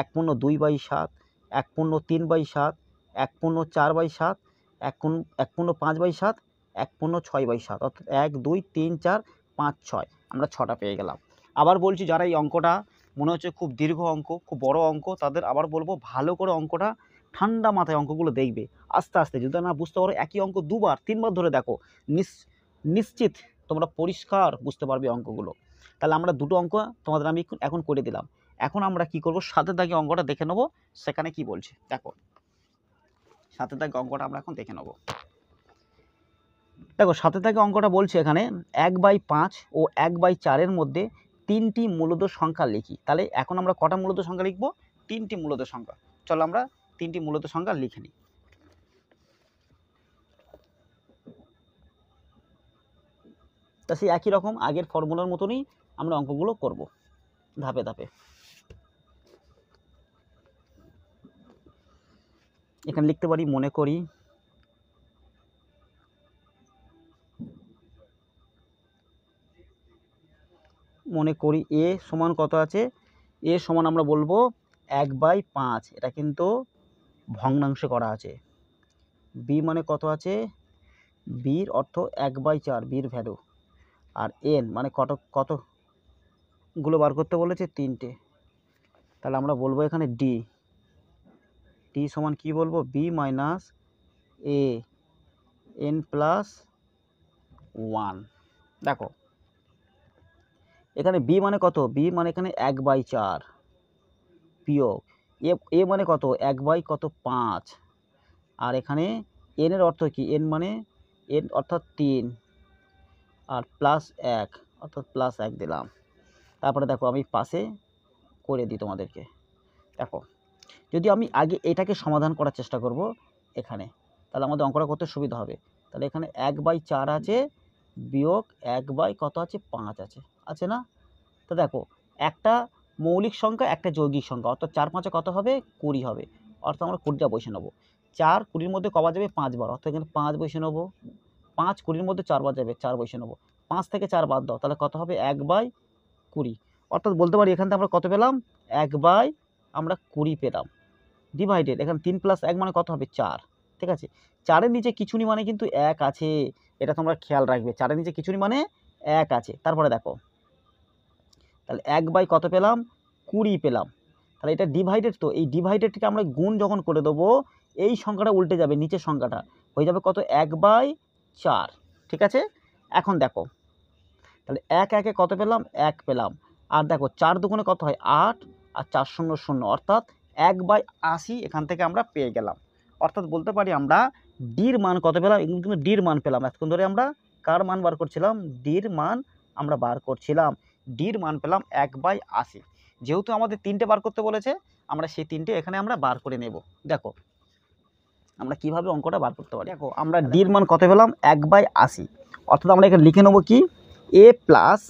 1/2/7, 1/3/7, 1/4/7, 1/5/7, 1/6/7, অর্থাৎ 1 2 3 4 5 6, আমরা 6টা পেয়ে গেলাম। আবার বলছি যারা এই অঙ্কটা মনে হচ্ছে খুব দীর্ঘ অঙ্ক, খুব বড় অঙ্ক, তাদের আবার বলবো ভালো করে অঙ্কটা ঠান্ডা মাথায় অঙ্কগুলো দেখবে, আস্তে আস্তে। যদি না বুঝতে পারো একই অঙ্ক 2বার 3বার ধরে দেখো, নিশ্চিত তোমরা পরিষ্কার বুঝতে পারবে অঙ্কগুলো। তাহলে আমরা দুটো অঙ্ক তোমাদের আমি এখন করে দিলাম। এখন আমরা কি করব 7-এর দাগে অঙ্কটা দেখে নেব, সেখানে কি বলছে দেখো। 7-এর দাগে অঙ্কটা আমরা এখন দেখে নেব। দেখো 7-এর দাগে অঙ্কটা বলছে এখানে 1/5 ও 1/4-এর মধ্যে 3টি মূলদ সংখ্যা লিখি। তাহলে এখন আমরা কটা মূলদ সংখ্যা লিখব 3টি মূলদ সংখ্যা। চলো আমরা 3টি মূলদ সংখ্যা লিখে নিই। তা সেই একই রকম আগের ফর্মুলার মতনই আমরা অঙ্কগুলো করব ধাপে ধাপে। এখানে লিখতে পারি মনে করি মনে করি এ সমান কত আছে, এ সমান আমরা বলবো 1/5, এটা কিন্তু ভগ্নাংশে করা আছে। বি মানে কত আছে, বির অর্থ 1/4, বির ভ্যালু। আর এন মানে কতগুলো বার করতে বলেছে, 3টে। তাহলে আমরা বলবো এখানে ডি সমান কি বলবো, B minus A N plus 1। দেখো এখানে বি মানে কত, বি মানে এখানে 1/4 বিয়োগ এ মানে কত, 1/5। আর এখানে এন এর অর্থ কি, এন মানে এন অর্থাৎ 3 আর প্লাস 1 অর্থাৎ প্লাস 1 দিলাম। তারপরে দেখো আমি পাশে করে দিই তোমাদেরকে। দেখো যদি আমি আগে এটাকে সমাধান করার চেষ্টা করব এখানে, তাহলে আমাদের অঙ্কটা করতে সুবিধা হবে। তাহলে এখানে 1/4 আছে বিয়োগ 1/কত আছে, 5 আছে না। তো দেখো একটা মৌলিক সংখ্যা একটা যৌগিক সংখ্যা, অর্থাৎ 4 5 কত হবে, 20 হবে। অর্থাৎ আমরা 20টা বসে নেবো। 4 20-র মধ্যে কবার যাবে, 5 বার, অর্থাৎ এখানে 5 বসে নেবো। 5 20-র মধ্যে 4 বার যাবে, 4 বসে নেবো। 5 থেকে 4 বাদ দাও, তাহলে কত হবে, 1/20। অর্থাৎ বলতে পারি এখান থেকে আমরা কত পেলাম, 1/20 পেলাম। ডিভাইডেড এখানে 3 + 1 মানে কত হবে, 4। ঠিক আছে, 4-এর নিচে কিছুনি মানে কিন্তু 1 আছে, এটা তোমরা খেয়াল রাখবে। 4-এর নিচে কিছুনি মানে 1 আছে। তারপরে দেখো তাহলে 1/, কত পেলাম, 20 পেলাম। তাহলে এটা ডিভাইডেড, তো এই ডিভাইডেডকে আমরা গুণ যখন করে দেবো, এই সংখ্যাটা উল্টে যাবে, নিচের সংখ্যাটা হয়ে যাবে কত, 1/4। ঠিক আছে, এখন দেখো তাহলে 1 1-এ কত পেলাম, 1 পেলাম। আর দেখো 4 দুগুণে কত হয়, 8 আর 4 0 0, অর্থাৎ 1/80 এখান থেকে আমরা পেয়ে গেলাম। অর্থাৎ বলতে পারি আমরা ডির মান কত পেলাম, কিন্তু ডির মান পেলাম। এতক্ষণ ধরে আমরা কার মান বার করছিলাম, ডির মান আমরা বার করছিলাম। ডির মান পেলাম 1/80। যেহেতু আমাদের 3টে বার করতে বলেছে, আমরা সেই 3টে এখানে আমরা বার করে নেব। দেখো আমরা কিভাবে অঙ্কটা বার করতে পারি। দেখো আমরা ডির মান কত পেলাম, 1/80। অর্থাৎ আমরা এখানে লিখে নেবো কি, এ প্লাস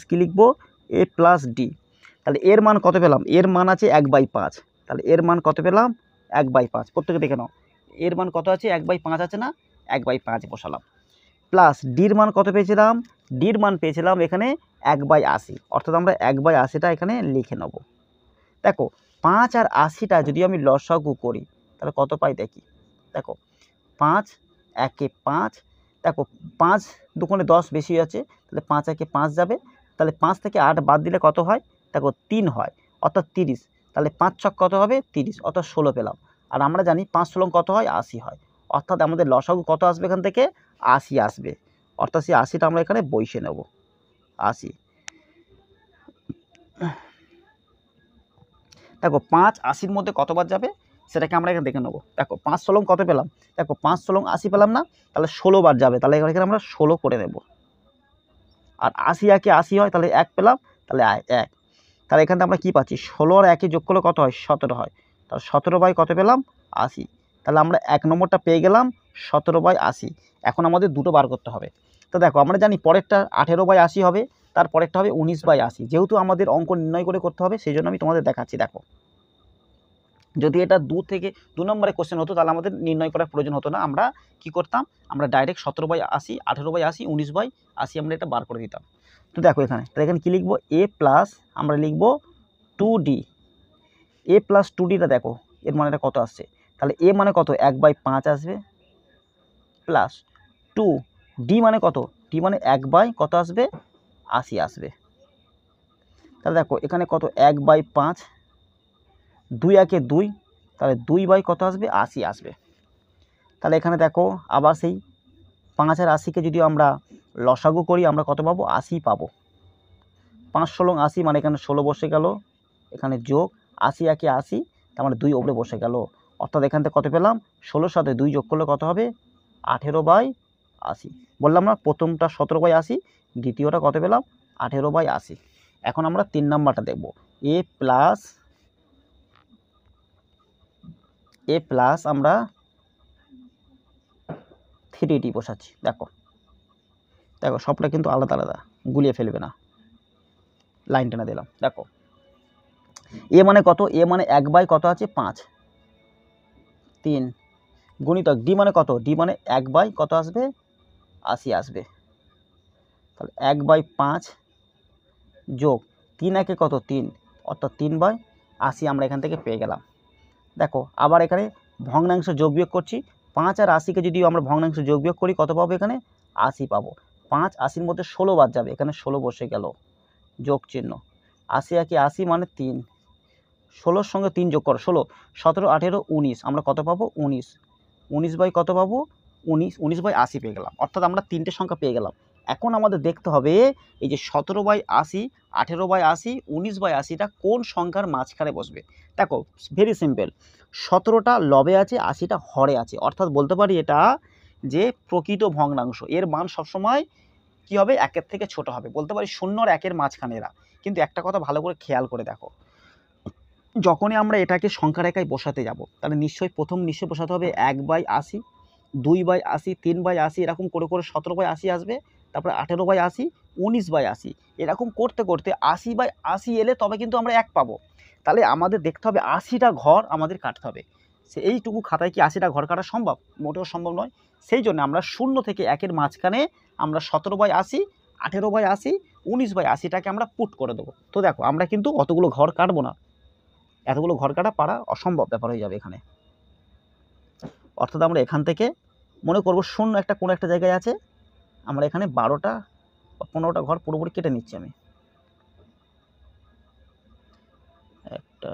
কি লিখবো, এ প্লাস ডি। তাহলে এর মান কত পেলাম, এর মান আছে 1/5। তাহলে এর মান কত পেলাম, 1/5। প্রত্যেকে দেখে নাও এর মান কত আছে, 1/5 আছে না, 1/5 বসালাম। প্লাস ডির মান কত পেয়েছিলাম, ডির মান পেয়েছিলাম এখানে 1/80। অর্থাৎ আমরা 1/80টা এখানে লিখে নেব। দেখো 5 আর 80টা যদি আমি লসাগু করি তাহলে কত পাই দেখি। দেখো 5 1-এ 5, দেখো 5 দুগুণে 10 বেশি আছে, তাহলে 5 1-এ 5 যাবে। তাহলে 5 থেকে 8 বাদ দিলে কত হয়, দেখো 3 হয়, অর্থাৎ 30। তাহলে 5 ছক কত হবে, 30, অর্থাৎ 16 পেলাম। আর আমরা জানি 5 16 কত হয়, 80 হয়। অর্থাৎ আমাদের লসাগু কত আসবে, এখান থেকে 80 আসবে। অর্থাৎ সেই 80টা আমরা এখানে বসে নেব, 80। দেখো 5 80-র মধ্যে কতবার যাবে সেটাকে আমরা এখানে দেখে নেবো। দেখো 5 16 কত পেলাম, দেখো 5 16 80 পেলাম না, তাহলে 16 বার যাবে, তাহলে এখানে আমরা 16 করে নেব। আর 80 1-এ 80 হয়, তাহলে 1 পেলাম, তাহলে 1। তাহলে এখান থেকে আমরা কী পাচ্ছি, 16 আর 1-এ যোগ করলে কত হয়, 17 হয়। তাহলে 17/, কত পেলাম, 80। তাহলে আমরা 1 নম্বরটা পেয়ে গেলাম, 17/80। এখন আমাদের দুটো বার করতে হবে। তো দেখো আমরা জানি পরেরটা 18/80 হবে, তার পরেরটা হবে 19/80। যেহেতু আমাদের অঙ্ক নির্ণয় করে করতে হবে, সেই জন্য আমি তোমাদের দেখাচ্ছি। দেখো যদি এটা 2 নম্বরের কোশ্চেন হতো, তাহলে আমাদের নির্ণয় করার প্রয়োজন হতো না। আমরা কি করতাম, আমরা ডাইরেক্ট 17/80 18/80 19/80 আমরা এটা বার করে দিতাম। তো দেখো এখানে, তাহলে এখানে কী লিখবো, এ প্লাস আমরা লিখবো 2d। এ প্লাস 2dটা দেখো এর মানেটা কত আসছে, তাহলে এ মানে কত, 1/5 আসবে, প্লাস 2 ডি মানে কত, ডি মানে 1/, কত আসবে, 80 আসবে। তাহলে দেখো এখানে কত, 1/5, 2 1-এ 2, তাহলে 2/, কত আসবে, 80 আসবে। তাহলে এখানে দেখো আবার সেই 5 আর 80-কে যদি আমরা লসাগু করি, আমরা কত পাবো, 80 পাবো। 5 16 80 মানে এখানে 16 বসে গেল, এখানে যোগ 80 1-এ 80, তার মানে 2 ওপরে বসে গেল। অর্থাৎ এখান থেকে কত পেলাম, 16-র সাথে 2 যোগ করলে কত হবে, 18/80। বললাম না প্রথমটা 17/80, দ্বিতীয়টা কত পেলাম, 18/80। এখন আমরা 3 নাম্বারটা দেখব, এ প্লাস আমরা 3d বসাচ্ছি। দেখো দেখো সবটা কিন্তু আলাদা আলাদা, গুলিয়ে ফেলবে না, লাইন টেনে দিলাম। দেখো এ মানে কত, এ মানে 1/, কত আছে, 5 3 গুণিতক ডি মানে কত, ডি মানে 1/, কত আসবে, 80 আসবে। তাহলে 1/5 যোগ 3 একে কত 3, অর্থাৎ 3/80 আমরা এখান থেকে পেয়ে গেলাম। দেখো আবার এখানে ভগ্নাংশ যোগ বিয়োগ করছি, 5 আর 80কে যদি আমরা ভগ্নাংশ যোগ বিয়োগ করি কত পাবো, এখানে 80 পাবো। 5 80-র মধ্যে 16 বাদ যাবে, এখানে 16 বসে গেল, যোগ চিহ্ন। 80 একে 80 মানে 3, 16-র সঙ্গে 3 যোগ করো, 16, 17, 18, 19, আমরা কত পাবো 19, 19 বাই কত পাবো 19/80 পেয়ে গেলাম, অর্থাৎ আমরা 3টে সংখ্যা পেয়ে গেলাম। এখন আমাদের দেখতে হবে এই যে 17/80, 18/80, 19/80টা কোন সংখ্যার মাঝখানে বসবে। দেখো ভেরি সিম্পল, 17টা লবে আছে, 80টা হরে আছে, অর্থাৎ বলতে পারি এটা যে প্রকৃত ভগ্নাংশ, এর মান সবসময় কি হবে, 1-এর থেকে ছোট হবে, বলতে পারি 0 আর 1-এর মাঝখানে এরা। কিন্তু একটা কথা ভালো করে খেয়াল করে দেখো, যখনই আমরা এটাকে সংখ্যা রেখায় বসাতে যাব তাহলে নিশ্চয়ই প্রথম নিশ্চয়ই বসাতে হবে 1/80, 2/80, 3/80, এরকম করে করে 17/80 আসবে, তারপরে 18/80, 19/80, এরকম করতে করতে 80/80 এলে তবে কিন্তু আমরা 1 পাবো। তাহলে আমাদের দেখতে হবে 80টা ঘর আমাদের কাটতে হবে। এইটুকু খাতায় কি 80টা ঘর কাটা সম্ভব? মোটেও সম্ভব নয়। সেই জন্য আমরা 0 থেকে 1-এর মাঝখানে আমরা 17/80, 18/80, 19/80টাকে আমরা পুট করে দেবো। তো দেখো আমরা কিন্তু অতগুলো ঘর কাটবো না, এতগুলো ঘর কাটা পারা অসম্ভব ব্যাপার হয়ে যাবে এখানে। অর্থাৎ আমরা এখান থেকে মনে করব 0 একটা কোনো একটা জায়গায় আছে, আমরা এখানে 12টা বা 15টা ঘর পুরোপুরি কেটে নিচ্ছি আমি। একটা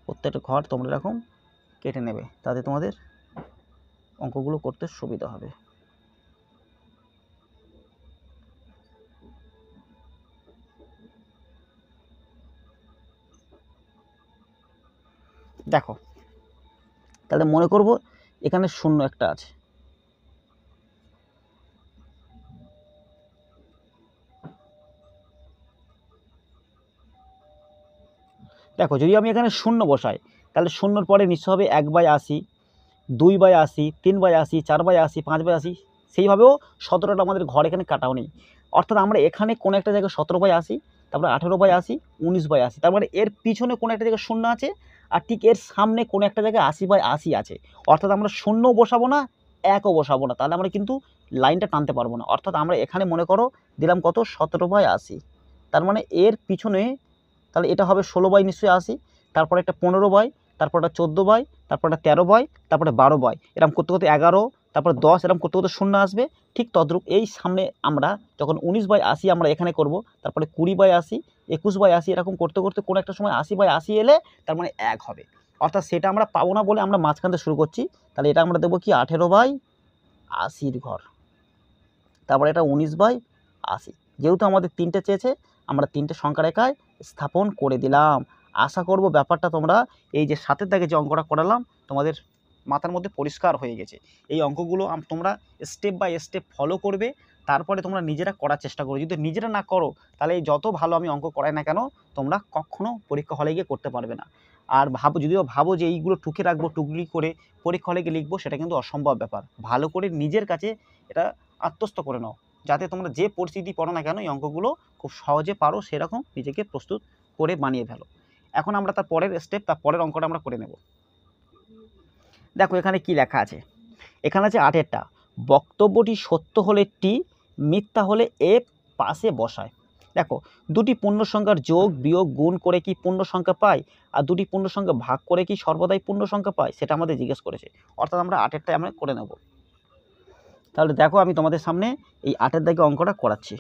প্রত্যেকটা ঘর তোমরা এরকম কেটে নেবে, তাতে তোমাদের অঙ্কগুলো করতে সুবিধা হবে। দেখো তাহলে মনে করব এখানে 0 একটা আছে, দেখো যদি আমি এখানে 0 বসাই তাহলে 0-র পরে নিশ্চয় হবে 1/80, 2/80, 3/80, 4/80, 5/80, সেইভাবেও 17টা আমাদের ঘর এখানে কাটাও নেই। অর্থাৎ আমরা এখানে কোনো একটা জায়গায় 17/80, তারপরে 18/80, 19/80, তার মানে এর পিছনে কোনো একটা জায়গায় 0 আছে, আর ঠিক এর সামনে কোনো একটা জায়গায় 80/80 আছে। অর্থাৎ আমরা 0ও বসাবো না, 1ও বসাবো না, তাহলে আমরা কিন্তু লাইনটা টানতে পারবো না। অর্থাৎ আমরা এখানে মনে করো দিলাম কত 17/80, তার মানে এর পিছনে তাহলে এটা হবে 16 নিশ্চয়ই 80, তারপরে একটা 15, তারপর একটা 14, তারপর একটা 13, তারপরে 12, এরকম করতে করতে 11, তারপর 10, এরকম করতে করতে 0 আসবে। ঠিক তদ্রূপ এই সামনে আমরা যখন 19/80 আমরা এখানে করব, তারপরে 20/80, 21/80, এরকম করতে করতে কোনো একটা সময় 80/80 এলে তার মানে 1 হবে। অর্থাৎ সেটা আমরা পাবো না বলে আমরা মাঝখান থেকে শুরু করছি। তাহলে এটা আমরা দেবো কি 18/80 ঘর, তারপরে এটা 19/80। যেহেতু আমাদের 3টে চেয়েছে আমরা 3টে সংখ্যা রেখায় স্থাপন করে দিলাম। আশা করব ব্যাপারটা তোমরা এই যে 7-এর দাগে যে অঙ্কটা করালাম তোমাদের মাথার মধ্যে পরিষ্কার হয়ে গেছে। এই অঙ্কগুলো তোমরা স্টেপ বাই স্টেপ ফলো করবে, তারপরে তোমরা নিজেরা করার চেষ্টা করো। যদি নিজেরা না করো তাহলে এই যত ভালো আমি অঙ্ক করাই না কেন তোমরা কখনো পরীক্ষা হলে গিয়ে করতে পারবে না। আর যদিও ভাবো যে এইগুলো টুকে রাখবো, টুকলি করে পরীক্ষা হলে গিয়ে লিখবো, সেটা কিন্তু অসম্ভব ব্যাপার। ভালো করে নিজের কাছে এটা আত্মস্থ করে নাও, যাতে তোমরা যে পরিস্থিতি পড়ো না কেন এই অঙ্কগুলো খুব সহজে পারো, সেরকম নিজেকে প্রস্তুত করে বানিয়ে ফেলো। এখন আমরা তার পরের স্টেপ, তার পরের অঙ্কটা আমরা করে নেব। দেখো এখানে কি লেখা আছে, এখানে আছে 8-এরটা, বক্তব্যটি সত্য হলে টি, মিথ্যা হলে এ পাশে বসায়। দেখো দুটি পূর্ণ সংখ্যার যোগ বিয়োগ গুণ করে কি পূর্ণ সংখ্যা পাই, আর দুটি পূর্ণ সংখ্যা ভাগ করে কি সর্বদাই পূর্ণ সংখ্যা পাই, সেটা আমাদের জিজ্ঞেস করেছে। অর্থাৎ আমরা 8-এরটাই আমরা করে নেব। তাহলে দেখো আমি তোমাদের সামনে এই 8-এর দাগে অঙ্কটা করাচ্ছি।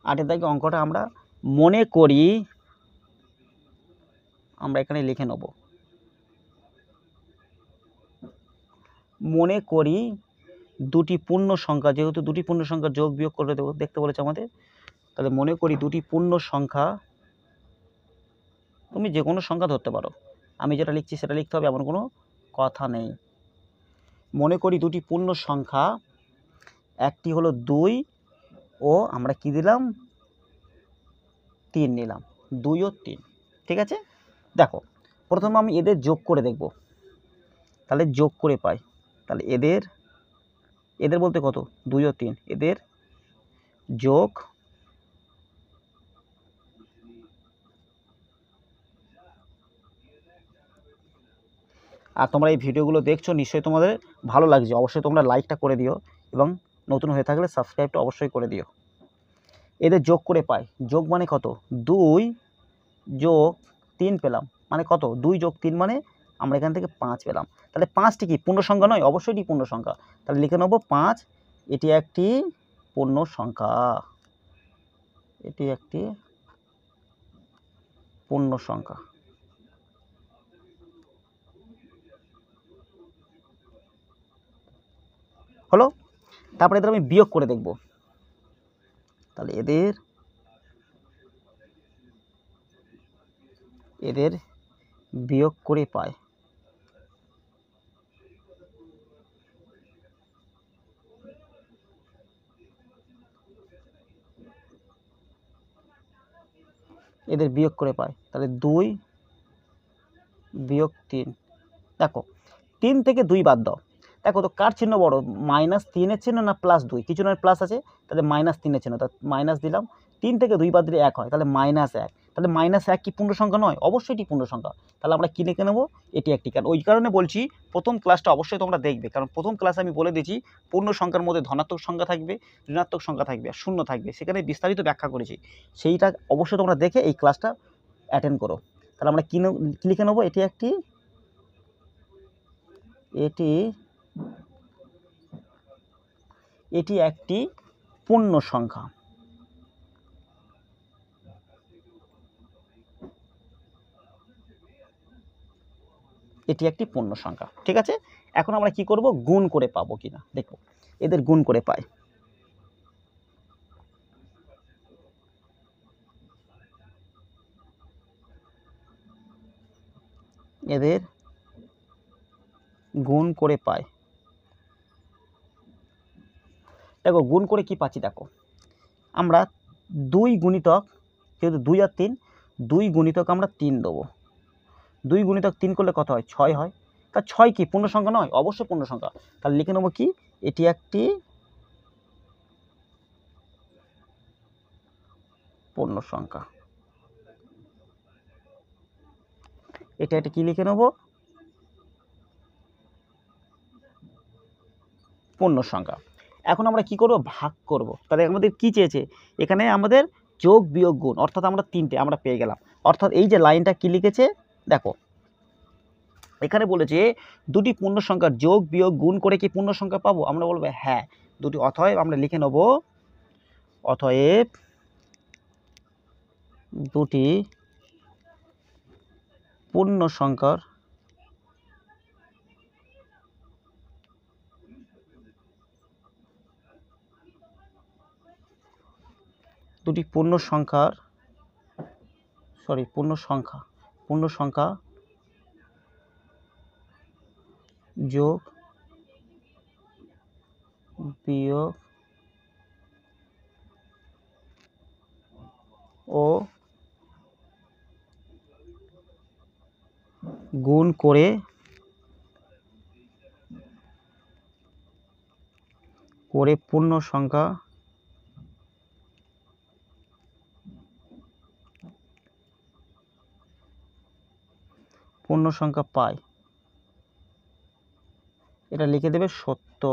8-এর দাগে অঙ্কটা আমরা মনে করি, আমরা এখানে লিখে নেব, মনে করি দুটি পূর্ণ সংখ্যা, যেহেতু দুটি পূর্ণ সংখ্যা যোগ বিয়োগ করে দেবো দেখতে বলেছে আমাদের, তাহলে মনে করি দুটি পূর্ণ সংখ্যা, তুমি যে কোনো সংখ্যা ধরতে পারো, আমি যেটা লিখছি সেটা লিখতে হবে এমন কোনো কথা নেই। মনে করি দুটি পূর্ণ সংখ্যা, একটি হলো 2 ও আমরা কি দিলাম 3 নিলাম, 2 ও 3, ঠিক আছে। দেখো প্রথমে আমি এদের যোগ করে দেখব, তাহলে যোগ করে পাই, তাহলে এদের বলতে কত 2 ও 3, এদের যোগ আর তোমরা এই ভিডিওগুলো দেখছো নিশ্চয়ই তোমাদের ভালো লাগছে, অবশ্যই তোমরা লাইকটা করে দিও এবং নতুন হয়ে থাকলে সাবস্ক্রাইবটা অবশ্যই করে দিও। এদের যোগ করে পাই, যোগ মানে কত, 2 যোগ 3 পেলাম, মানে কত, 2 যোগ 3 মানে আমরা এখান থেকে 5 পেলাম। তাহলে 5টি কি পূর্ণ সংখ্যা নয়? অবশ্যই এটি পূর্ণ সংখ্যা। তাহলে লিখে নেব 5, এটি একটি পূর্ণ সংখ্যা, এটি একটি পূর্ণ সংখ্যা। হলো। তারপরে এদের আমি বিয়োগ করে দেখব। তাহলে এদের বিয়োগ করে পাই, এদের বিয়োগ করে পাই। তাহলে 2 বিয়োগ 3, দেখো 3 থেকে 2 বাদ দাও, দেখো তো কার চিহ্ন বড়, -3 চিহ্ন না +2? কিছু নয়, প্লাস আছে, তাহলে -3 চিহ্ন, তা মাইনাস দিলাম। 3 থেকে 2 বাদ দিলে 1 হয়, তাহলে -1। তাহলে -1 কি পূর্ণ সংখ্যা নয়? অবশ্যই এটি পূর্ণ সংখ্যা। তাহলে আমরা কি লিখে নেব, এটি একটি। কারণ ওই কারণে বলছি প্রথম ক্লাসটা অবশ্যই তোমরা দেখবে, কারণ প্রথম ক্লাসে আমি বলে দিয়েছি পূর্ণ সংখ্যার মধ্যে ধনাত্মক সংখ্যা থাকবে, ঋণাত্মক সংখ্যা থাকবে আর শূন্য থাকবে, সেখানে বিস্তারিত ব্যাখ্যা করেছি। সেইটা অবশ্যই তোমরা দেখে এই ক্লাসটা অ্যাটেন্ড করো। তাহলে আমরা কি লিখে নেব, এটি একটি পূর্ণ সংখ্যা। এটি একটি পূর্ণ সংখ্যা, ঠিক আছে। এখন আমরা কি করব, গুণ করে পাবো কিনা দেখব। এদের গুণ করে পাই, এদের গুণ করে পাই। দেখো গুণ করে কি পাচ্ছি, দেখো আমরা 2 গুণিতক, যেহেতু 2 আর 3, 2 গুণিতক আমরা 3 দেবো। 2 গুণিতক 3 করলে কত হয়, 6 হয়। তা 6 কি পূর্ণ সংখ্যা নয়? অবশ্যই পূর্ণ সংখ্যা। তাহলে লিখে নেবো কি, এটি একটি পূর্ণ সংখ্যা। এটা একটা কি লিখে নেব, পূর্ণ সংখ্যা। এখন আমরা কি করব, ভাগ করব। তাহলে আমাদের কি চেয়েছে, এখানে আমাদের যোগ বিয়োগ গুণ, অর্থাৎ আমরা 3টে আমরা পেয়ে গেলাম। অর্থাৎ এই যে লাইনটা কি লিখেছে দেখো, এখানে বলেছে দুটি পূর্ণ সংখ্যার যোগ বিয়োগ গুণ করে কি পূর্ণ সংখ্যা পাবো? আমরা বলবো হ্যাঁ, দুটি। অতএব আমরা লিখে নেব, অতএব দুটি পূর্ণ সংখ্যার পূর্ণ সংখ্যা যোগ বিয়োগ ও গুণ করে পূর্ণ সংখ্যা পাই। এটা লিখে দেবে সত্য।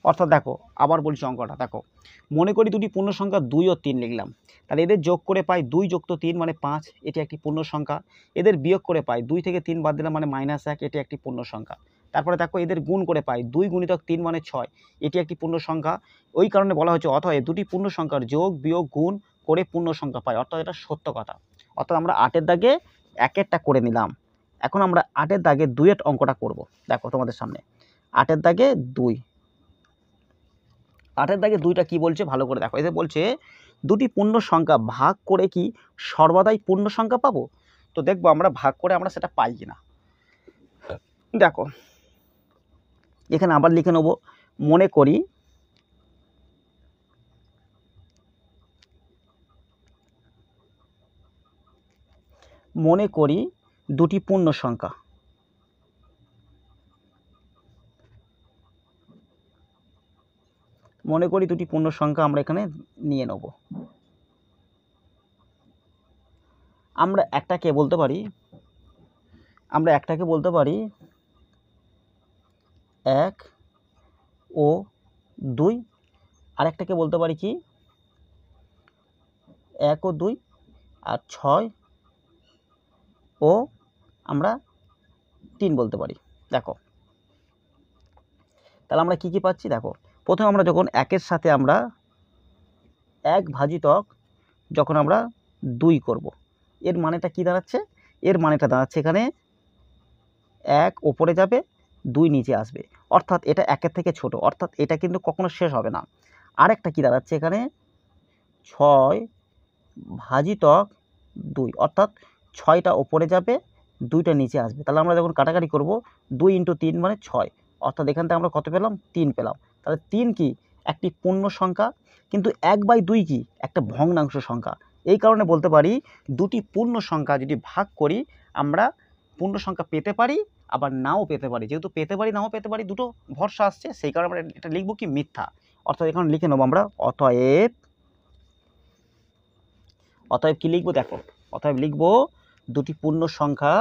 অর্থাৎ দেখো আবার বলছি অঙ্কটা, দেখো মনে করি দুটি পূর্ণ সংখ্যা 2 ও 3 লিখলাম, তাহলে এদের যোগ করে পাই 2 যুক্ত 3 মানে 5, এটি একটি পূর্ণ সংখ্যা। এদের বিয়োগ করে পাই 2 থেকে 3 বাদ দিলাম মানে -1, এটি একটি পূর্ণ সংখ্যা। তারপরে দেখো এদের গুণ করে পাই 2 গুণিতক 3 মানে 6, এটি একটি পূর্ণ সংখ্যা। ওই কারণে বলা হচ্ছে অতএব দুটি পূর্ণ সংখ্যার যোগ বিয়োগ গুণ করে পূর্ণ সংখ্যা পাই, অর্থাৎ এটা সত্য কথা। অর্থাৎ আমরা 8-এর দাগে 1-এরটা করে নিলাম। এখন আমরা 8-এর দাগে 2-এর অঙ্কটা করব। দেখো তোমাদের সামনে 8-এর দাগে 2, 8-এর দাগে 2টা কি বলছে ভালো করে দেখো। এতে বলছে দুটি পূর্ণ সংখ্যা ভাগ করে কি সর্বদাই পূর্ণ সংখ্যা পাবো? তো দেখবো আমরা ভাগ করে আমরা সেটা পাই কিনা। দেখো এখানে আবার লিখে নেব, মনে করি দুটি পূর্ণ সংখ্যা, আমরা এখানে নিয়ে নেব। আমরা একটাকে বলতে পারি 1 ও 2, আরেকটাকে বলতে পারি কি 1 ও 2, আর 6 ও আমরা 3 বলতে পারি। দেখো তাহলে আমরা কি কি পাচ্ছি দেখো, প্রথমে আমরা যখন 1-এর সাথে আমরা 1 ভাজিতক যখন আমরা 2 করব, এর মানেটা কি দাঁড়াচ্ছে? এর মানেটা দাঁড়াচ্ছে এখানে 1 ওপরে যাবে, 2 নিচে আসবে, অর্থাৎ এটা 1-এর থেকে ছোট, অর্থাৎ এটা কিন্তু কখনো শেষ হবে না। আরেকটা কি দাঁড়াচ্ছে এখানে 6 ভাজিতক 2, অর্থাৎ 6টা ওপরে যাবে, 2টা নিচে আসবে। তাহলে আমরা যখন কাটাকাটি করব 2 × 3 মানে 6, অর্থাৎ এখান থেকে আমরা কত পেলাম? 3 পেলাম। তাহলে 3 কি? একটি পূর্ণ সংখ্যা, কিন্তু 1/2 কি? একটা ভগ্নাংশ সংখ্যা। এই কারণে বলতে পারি দুটি পূর্ণ সংখ্যা যদি ভাগ করি আমরা পূর্ণ সংখ্যা পেতে পারি, আবার নাও পেতে পারি। যেহেতু পেতে পারি নাও পেতে পারি দুটো ভরসা আসছে, সেই কারণে আমরা এটা লিখব কি? মিথ্যা। অর্থাৎ এখানে লিখে নেব আমরা অতএব কি লিখবো দেখো, অতএব লিখব দুটি পূর্ণ সংখ্যা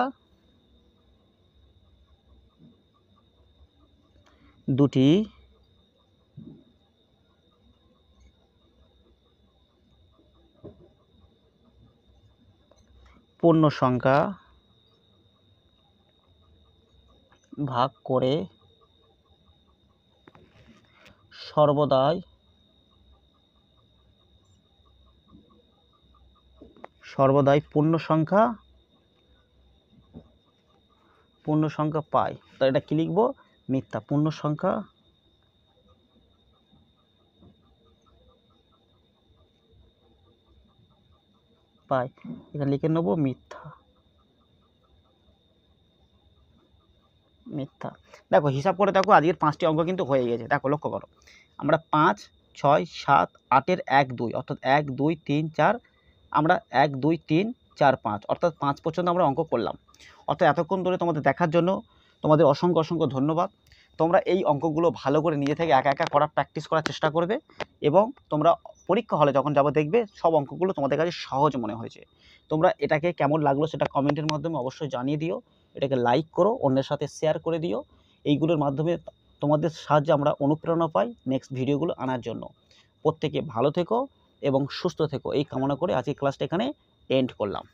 ভাগ করে সর্বদাই পূর্ণ সংখ্যা পাই। তাহলে এটা কি লিখবো? মিথ্যা। পূর্ণ সংখ্যা পাই, এখানে লিখে নেবো মিথ্যা। দেখো হিসাব করে দেখো আজকের 5টি অঙ্ক কিন্তু হয়ে গেছে। দেখো লক্ষ্য করো, আমরা 5, 6, 7, 8-এর 1, 2, অর্থাৎ 1, 2, 3, 4, আমরা 1, 2, 3, 4, 5 অর্থাৎ 5 পর্যন্ত আমরা অঙ্ক করলাম। অর্থাৎ এতক্ষণ ধরে তোমাদের দেখার জন্য তোমাদের অসংখ্য ধন্যবাদ। তোমরা এই অঙ্কগুলো ভালো করে নিজে থেকে একা একা করার প্র্যাকটিস করার চেষ্টা করবে, এবং তোমরা পরীক্ষা হলে যখন যাবো দেখবে সব অঙ্কগুলো তোমাদের কাছে সহজ মনে হয়েছে। তোমরা এটাকে কেমন লাগলো সেটা কমেন্টের মাধ্যমে অবশ্যই জানিয়ে দিও। এটাকে লাইক করো, অন্যের সাথে শেয়ার করে দিও। এইগুলোর মাধ্যমে তোমাদের সাহায্যে আমরা অনুপ্রেরণা পাই নেক্সট ভিডিওগুলো আনার জন্য। প্রত্যেকে ভালো থেকো এবং সুস্থ থেকো, এই কামনা করে আজকের ক্লাসটা এখানে এন্ড করলাম।